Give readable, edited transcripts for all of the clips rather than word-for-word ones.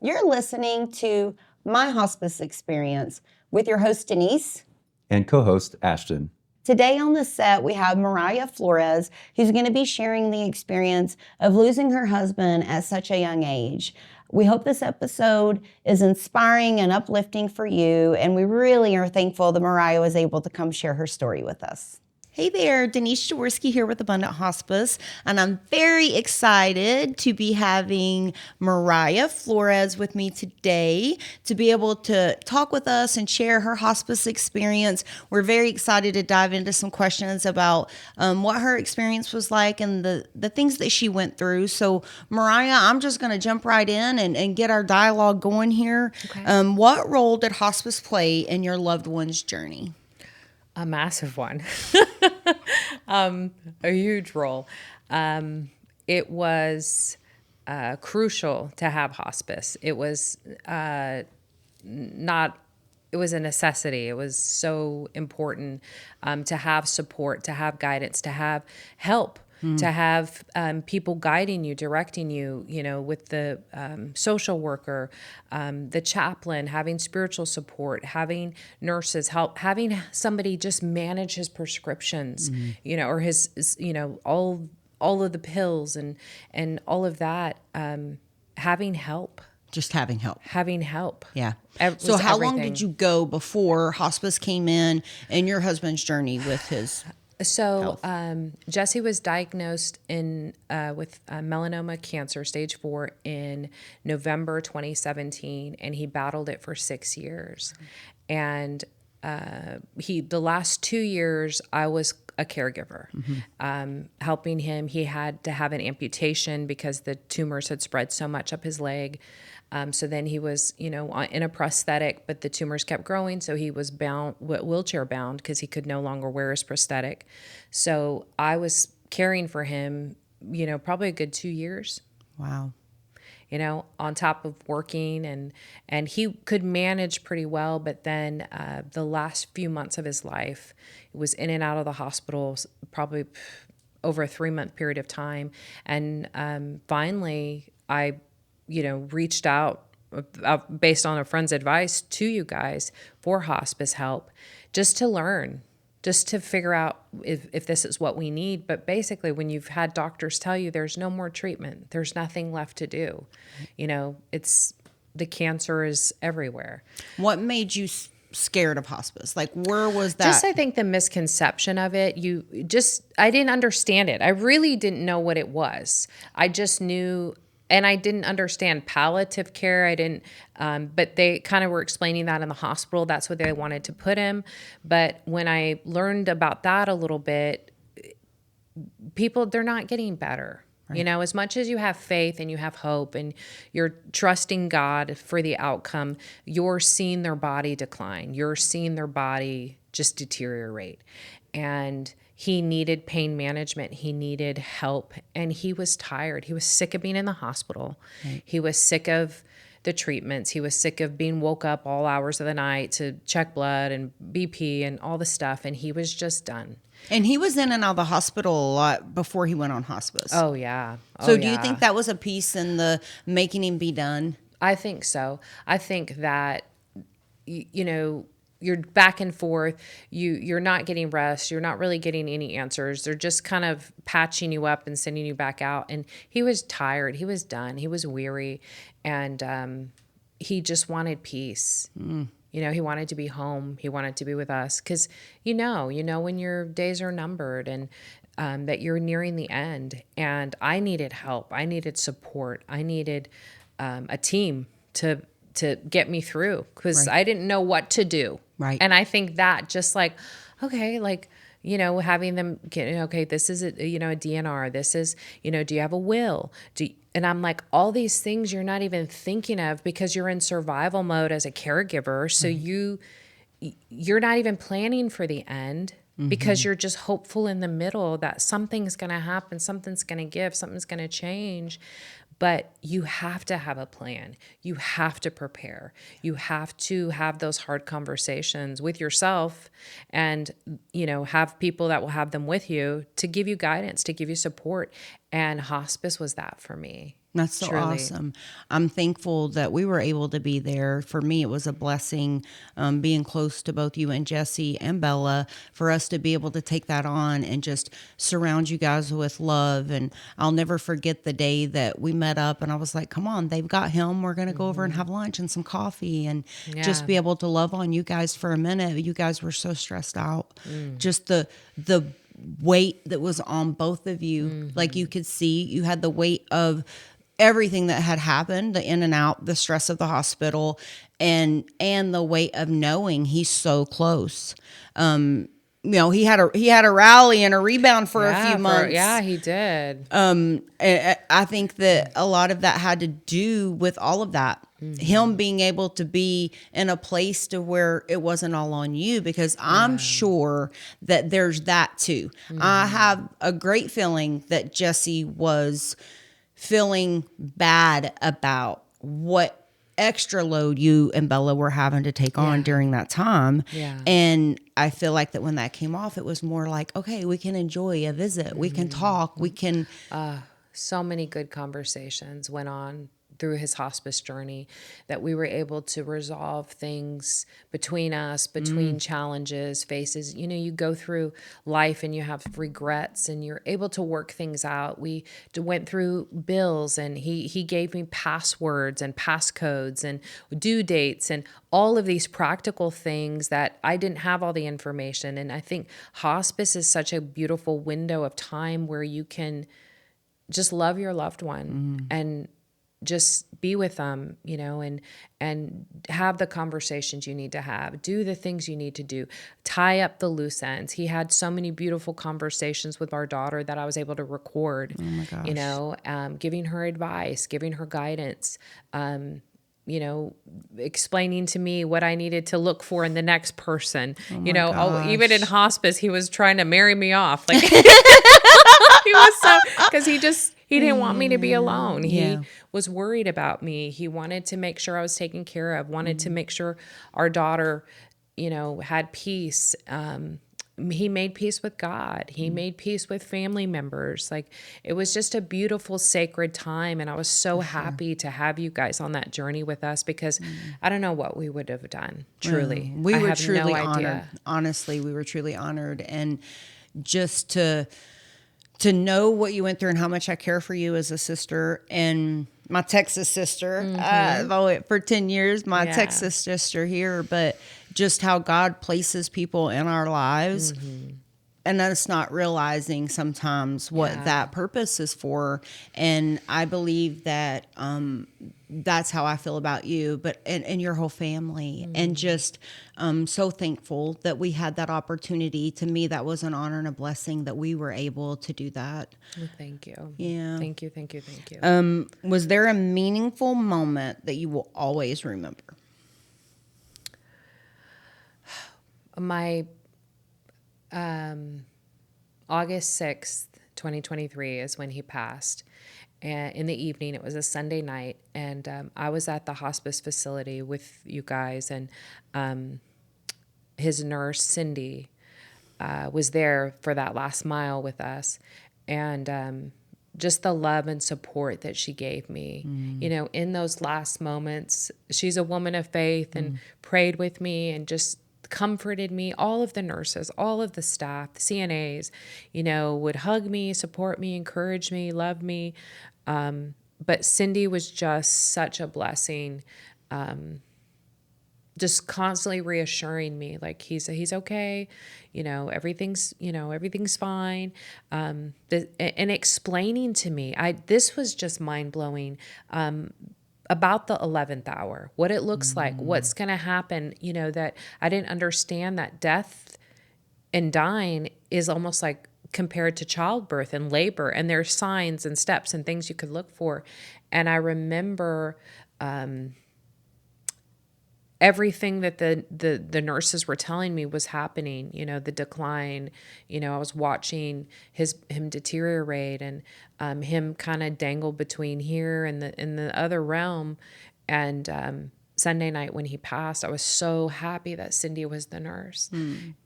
You're listening to My Hospice Experience with your host, Denise. And co-host, Ashton. Today on the set, we have Mariah Flores, who's going to be sharing the experience of losing her husband at such a young age. We hope this episode is inspiring and uplifting for you, and we really are thankful that Mariah was able to come share her story with us. Hey there, Denise Jaworski here with Abundant Hospice, and I'm very excited to be having Mariah Flores with me today to be able to talk with us and share her hospice experience. We're very excited to dive into some questions about what her experience was like and the things that she went through. So, Mariah, I'm just going to jump right in and get our dialogue going here. Okay. What role did hospice play in your loved one's journey? A massive one, a huge role. It was crucial to have hospice. It was it was a necessity. It was so important to have support, to have guidance, to have help. To have people guiding you, directing you, with the social worker, the chaplain, having spiritual support, having nurses help, having somebody just manage his prescriptions, or his all of the pills and all of that, having help. Just having help. Having help. Yeah. So how long did you go before hospice came in your husband's journey with his So Jesse was diagnosed with melanoma cancer, stage 4, in November 2017, and he battled it for 6 years. And the last 2 years, I was a caregiver, helping him. He had to have an amputation because the tumors had spread so much up his leg. So then he was, in a prosthetic, but the tumors kept growing. So he was wheelchair bound because he could no longer wear his prosthetic. So I was caring for him, probably a good 2 years. Wow. On top of working and he could manage pretty well. But then the last few months of his life, he was in and out of the hospital, probably over a 3-month period of time. And finally, I reached out based on a friend's advice to you guys for hospice help, just to learn, just to figure out if this is what we need. But basically, when you've had doctors tell you there's no more treatment, there's nothing left to do, the cancer is everywhere. What made you scared of hospice? Like, where was that? Just, I think the misconception of it, I didn't understand it. I really didn't know what it was. I just knew. And I didn't understand palliative care. I didn't, but they kind of were explaining that in the hospital. That's what they wanted to put him. But when I learned about that a little bit, people, they're not getting better. Right. As much as you have faith and you have hope and you're trusting God for the outcome, you're seeing their body decline. You're seeing their body just deteriorate. And he needed pain management. He needed help. And he was tired. He was sick of being in the hospital. Right. He was sick of the treatments. He was sick of being woke up all hours of the night to check blood and BP and all the stuff. And he was just done. And he was in and out of the hospital a lot before he went on hospice. Oh, yeah. So do you think that was a piece in the making him be done? I think so. I think that, you're back and forth. You're not getting rest. You're not really getting any answers. They're just kind of patching you up and sending you back out. And he was tired. He was done. He was weary. And he just wanted peace. He wanted to be home. He wanted to be with us. Because, when your days are numbered and that you're nearing the end. And I needed help. I needed support. I needed a team to get me through because I didn't know what to do. Right. And I think that just having them get, okay, this is a DNR. This is, do you have a will? And I'm like, all these things you're not even thinking of because you're in survival mode as a caregiver. So you're not even planning for the end. Because you're just hopeful in the middle that something's going to happen, something's going to give, something's going to change. But you have to have a plan. You have to prepare. You have to have those hard conversations with yourself and, have people that will have them with you to give you guidance, to give you support. And hospice was that for me. That's so Truly. awesome. I'm thankful that we were able to be there. For me, it was a blessing being close to both you and Jesse and Bella, for us to be able to take that on and just surround you guys with love. And I'll never forget the day that we met up and I was like, come on, they've got him. We're going to go over and have lunch and some coffee and just be able to love on you guys for a minute. You guys were so stressed out. Just the weight that was on both of you. Like you could see, you had the weight of everything that had happened, the in and out, the stress of the hospital, and the weight of knowing he's so close. He had a rally and a rebound for a few months. He did. I think that a lot of that had to do with all of that. Him being able to be in a place to where it wasn't all on you, because I'm sure that there's that too. I have a great feeling that Jesse was feeling bad about what extra load you and Bella were having to take on during that time. And I feel like that when that came off, it was more like, okay, we can enjoy a visit. We can talk. We can. So many good conversations went on through his hospice journey that we were able to resolve things between us, between challenges, faces. You go through life and you have regrets and you're able to work things out. We went through bills and he gave me passwords and passcodes and due dates and all of these practical things that I didn't have all the information. And I think hospice is such a beautiful window of time where you can just love your loved one and just be with them, and have the conversations you need to have, do the things you need to do, tie up the loose ends. He had so many beautiful conversations with our daughter that I was able to record, Oh my gosh. Giving her advice, giving her guidance, explaining to me what I needed to look for in the next person. Even in hospice, he was trying to marry me off. Like he was so, because he didn't want me to be alone. He was worried about me. He wanted to make sure I was taken care of, wanted to make sure our daughter, had peace. He made peace with God. He made peace with family members. Like, it was just a beautiful, sacred time. And I was so happy to have you guys on that journey with us, because I don't know what we would have done. Truly. We I were have truly no honored. idea. Honestly, we were truly honored. And just to know what you went through and how much I care for you as a sister, and my Texas sister, for 10 years, my Texas sister here, but just how God places people in our lives, and us not realizing sometimes what that purpose is for. And I believe that that's how I feel about you, but and your whole family, and just so thankful that we had that opportunity. To me, that was an honor and a blessing that we were able to do that. Well, thank you. Yeah. Thank you. Was there a meaningful moment that you will always remember? My August 6th, 2023 is when he passed. And in the evening, it was a Sunday night, and I was at the hospice facility with you guys, and his nurse, Cindy, was there for that last mile with us. And just the love and support that she gave me, in those last moments. She's a woman of faith and prayed with me and just comforted me. All of the nurses, all of the staff, the CNAs, would hug me, support me, encourage me, love me. But Cindy was just such a blessing. Just constantly reassuring me, like he's okay, everything's fine. And explaining to me, this was just mind blowing. About the 11th hour, what it looks like, what's going to happen, that I didn't understand that death and dying is almost like compared to childbirth and labor, and there's signs and steps and things you could look for. And I remember everything that the nurses were telling me was happening, the decline, I was watching him deteriorate, and him kind of dangle between here and the other realm. And Sunday night when he passed, I was so happy that Cindy was the nurse,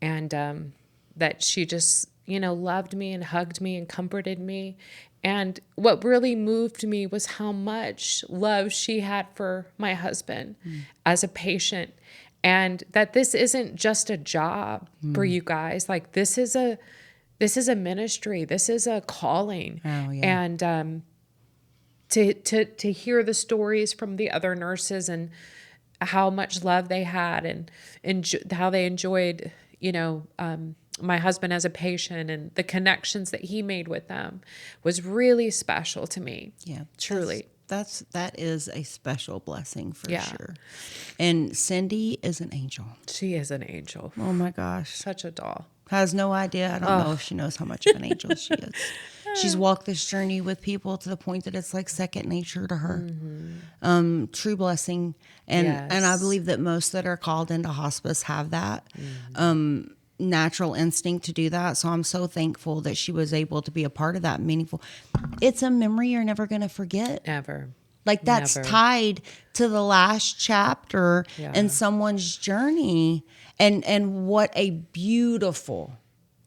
and that she just loved me and hugged me and comforted me. And what really moved me was how much love she had for my husband as a patient. And that this isn't just a job for you guys. Like this is a ministry. This is a calling. Oh, yeah. And to hear the stories from the other nurses and how much love they had and how they enjoyed, my husband as a patient and the connections that he made with them was really special to me. Yeah. Truly. That is a special blessing for Yeah. sure. And Cindy is an angel. She is an angel. Oh my gosh. Such a doll. Has no idea. I don't know if she knows how much of an angel she is. She's walked this journey with people to the point that it's like second nature to her. True blessing. And I believe that most that are called into hospice have that natural instinct to do that. So I'm so thankful that she was able to be a part of that meaningful. It's a memory you're never going to forget. Never. Like that's Never. tied to the last chapter in someone's journey. And what a beautiful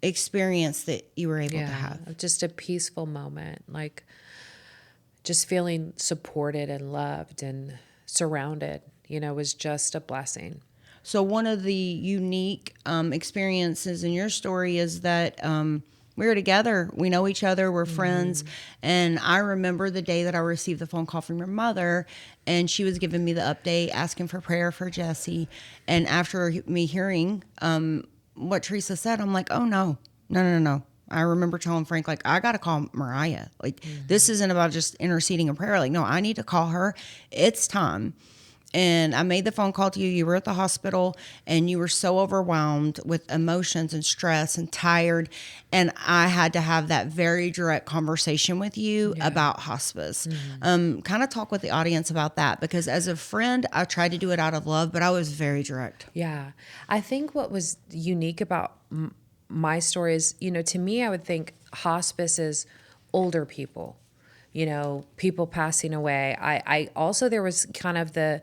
experience that you were able to have. Just a peaceful moment, like just feeling supported and loved and surrounded, was just a blessing. So one of the unique experiences in your story is that we were together. We know each other. We're friends. And I remember the day that I received the phone call from your mother, and she was giving me the update, asking for prayer for Jesse. And after me hearing what Teresa said, I'm like, oh, no. I remember telling Frank, like, I got to call Mariah. Like, this isn't about just interceding in prayer. Like, no, I need to call her. It's time. And I made the phone call to you. You were at the hospital and you were so overwhelmed with emotions and stress and tired. And I had to have that very direct conversation with you about hospice. Kind of talk with the audience about that, because as a friend, I tried to do it out of love, but I was very direct. Yeah. I think what was unique about my story is, to me, I would think hospice is older people, people passing away. I also, there was kind of the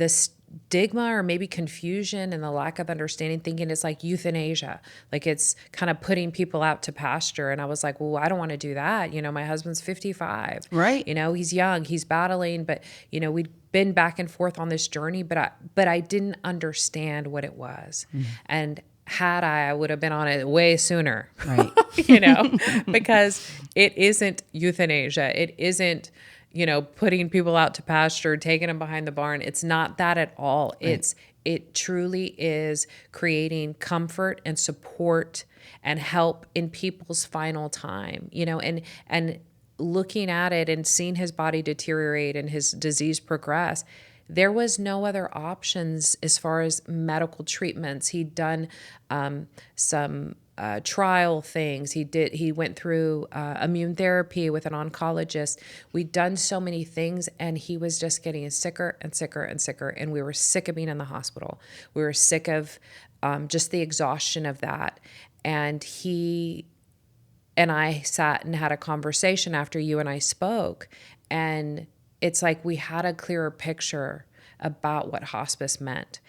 stigma or maybe confusion and the lack of understanding, thinking it's like euthanasia, like it's kind of putting people out to pasture. And I was like, well, I don't want to do that. My husband's 55, right? He's young, he's battling, but we'd been back and forth on this journey, but I didn't understand what it was. And had I would have been on it way sooner, right? Because it isn't euthanasia. It isn't, putting people out to pasture, taking them behind the barn. It's not that at all. Right. It truly is creating comfort and support and help in people's final time, and looking at it and seeing his body deteriorate and his disease progress. There was no other options as far as medical treatments. He'd done some trial things. He went through immune therapy with an oncologist. We'd done so many things, and he was just getting sicker and sicker and sicker. And we were sick of being in the hospital. We were sick of just the exhaustion of that. And he and I sat and had a conversation after you and I spoke, and it's like we had a clearer picture about what hospice meant,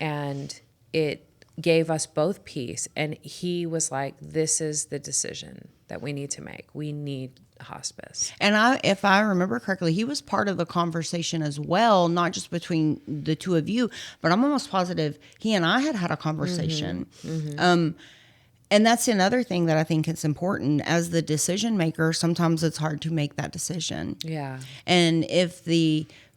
and it gave us both peace. And he was like, this is the decision that we need to make. We need hospice. And if I remember correctly, he was part of the conversation as well, not just between the two of you, but I'm almost positive he and I had a conversation. And that's another thing that I think is important. As the decision maker, sometimes it's hard to make that decision. Yeah. And if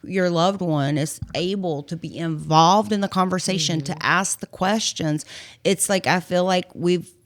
your loved one is able to be involved in the conversation, to ask the questions, it's like, I feel like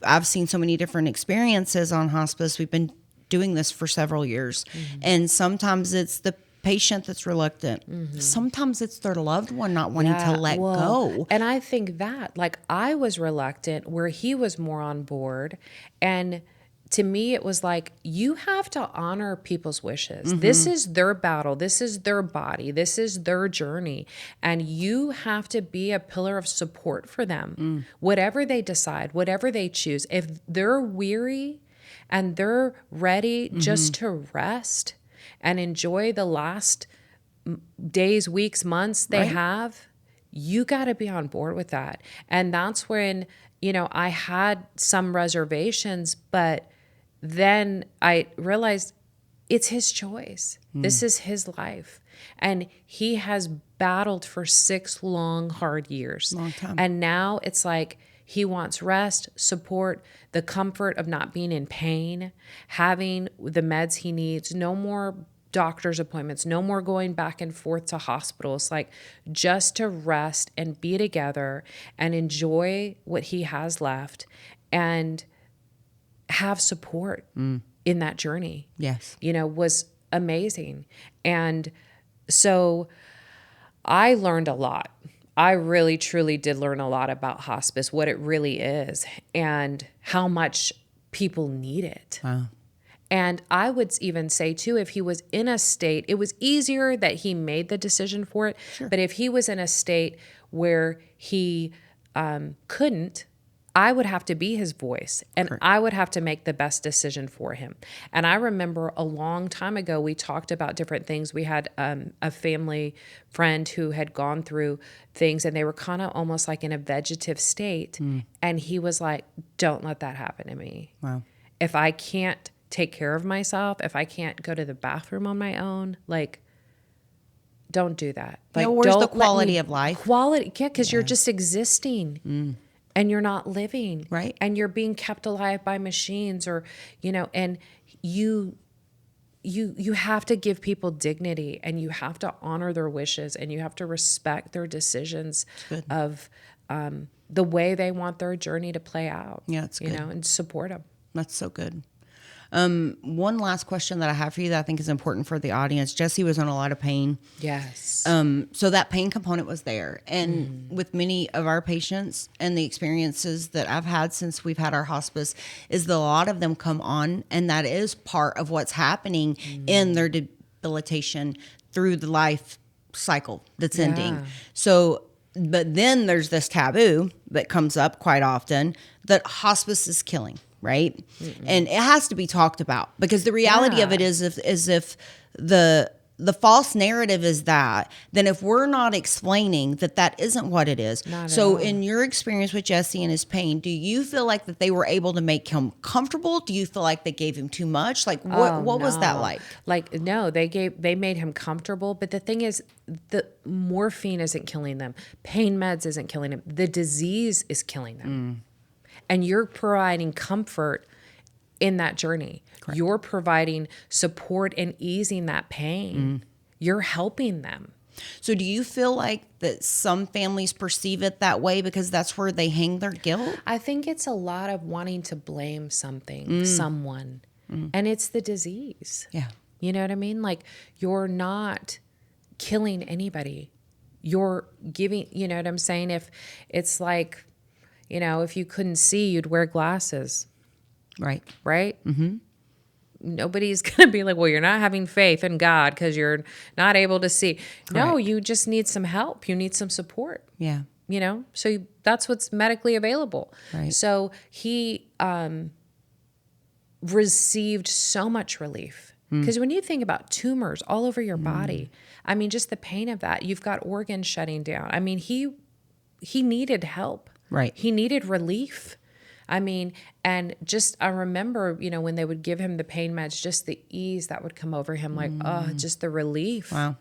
I've seen so many different experiences on hospice. We've been doing this for several years. And sometimes it's the patient that's reluctant. Sometimes it's their loved one not wanting to let go. And I think that, like, I was reluctant where he was more on board. And to me, it was like, you have to honor people's wishes. This is their battle. This is their body. This is their journey. And you have to be a pillar of support for them. Whatever they decide, whatever they choose. If they're weary and they're ready just to rest and enjoy the last days, weeks, months they have, you got to be on board with that. And that's when, I had some reservations, but then I realized it's his choice. This is his life. And he has battled for 6 long, hard years. Long time. And now it's like he wants rest, support, the comfort of not being in pain, having the meds he needs, no more doctor's appointments, no more going back and forth to hospitals, like just to rest and be together and enjoy what he has left and have support in that journey. Yes. Was amazing. And so I learned a lot. I really, truly did learn a lot about hospice, what it really is, and how much people need it. Wow. And I would even say, too, if he was in a state, it was easier that he made the decision for it. Sure. But if he was in a state where he couldn't, I would have to be his voice, and Correct. I would have to make the best decision for him. And I remember a long time ago, we talked about different things. We had a family friend who had gone through things, and they were kind of almost like in a vegetative state. And he was like, don't let that happen to me. Wow. If I can't take care of myself, if I can't go to the bathroom on my own, like, don't do that. Like, where's the quality of life? Quality, yeah, because you're just existing. And you're not living. Right. And you're being kept alive by machines, or, and you have to give people dignity, and you have to honor their wishes, and you have to respect their decisions of the way they want their journey to play out. Yeah, it's good. And support them. That's so good. One last question that I have for you that I think is important for the audience. Jesse was in a lot of pain. Yes. So that pain component was there. And with many of our patients and the experiences that I've had since we've had our hospice is that a lot of them come on, and that is part of what's happening in their debilitation through the life cycle that's ending. So, but then there's this taboo that comes up quite often that hospice is killing. Right. And it has to be talked about, because the reality of it is if the false narrative is that, then if we're not explaining that isn't what it is. So in your experience with Jesse and his pain, do you feel like that they were able to make him comfortable? Do you feel like they gave him too much? Like what was that like? Like, no, they made him comfortable. But the thing is, the morphine isn't killing them. Pain meds isn't killing them. The disease is killing them. And you're providing comfort in that journey. Correct. You're providing support and easing that pain. You're helping them. So do you feel like that some families perceive it that way because that's where they hang their guilt? I think it's a lot of wanting to blame something, someone. And it's the disease. Yeah. You know what I mean? Like, you're not killing anybody. You're giving, you know what I'm saying? If it's like, if you couldn't see, you'd wear glasses. Right. Right? Mm-hmm. Nobody's going to be like, well, you're not having faith in God because you're not able to see. Correct. No, you just need some help. You need some support. Yeah. So that's what's medically available. Right. So he received so much relief. Because when you think about tumors all over your body, I mean, just the pain of that, you've got organs shutting down. I mean, he needed help. Right. He needed relief. I mean, and just, I remember, when they would give him the pain meds, just the ease that would come over him, like, just the relief. Wow.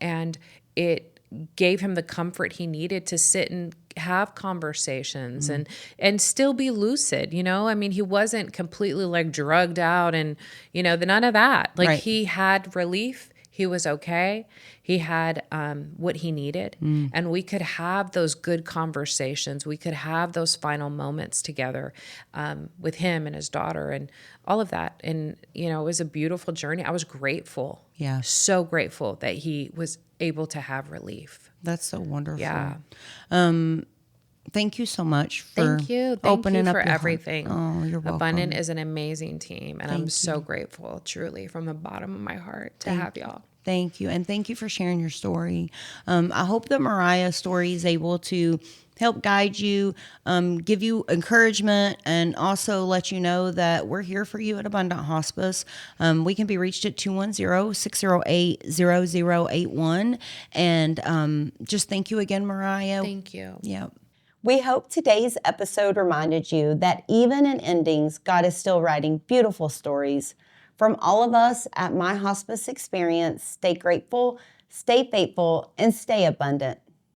And it gave him the comfort he needed to sit and have conversations and still be lucid. I mean, he wasn't completely like drugged out and, none of that. Like, right. He had relief. He was okay. He had what he needed. And we could have those good conversations. We could have those final moments together with him and his daughter and all of that. And, it was a beautiful journey. I was grateful. Yeah. So grateful that he was able to have relief. That's so wonderful. Yeah. Thank you so much for opening up for everything. Oh, you're welcome. Abundant is an amazing team, and I'm so grateful, truly, from the bottom of my heart to have y'all. Thank you. And thank you for sharing your story. I hope that Mariah's story is able to help guide you, give you encouragement, and also let you know that we're here for you at Abundant Hospice. We can be reached at 210-608-0081. And just thank you again, Mariah. Thank you. Yep. We hope today's episode reminded you that even in endings, God is still writing beautiful stories. From all of us at My Hospice Experience, stay grateful, stay faithful, and stay abundant.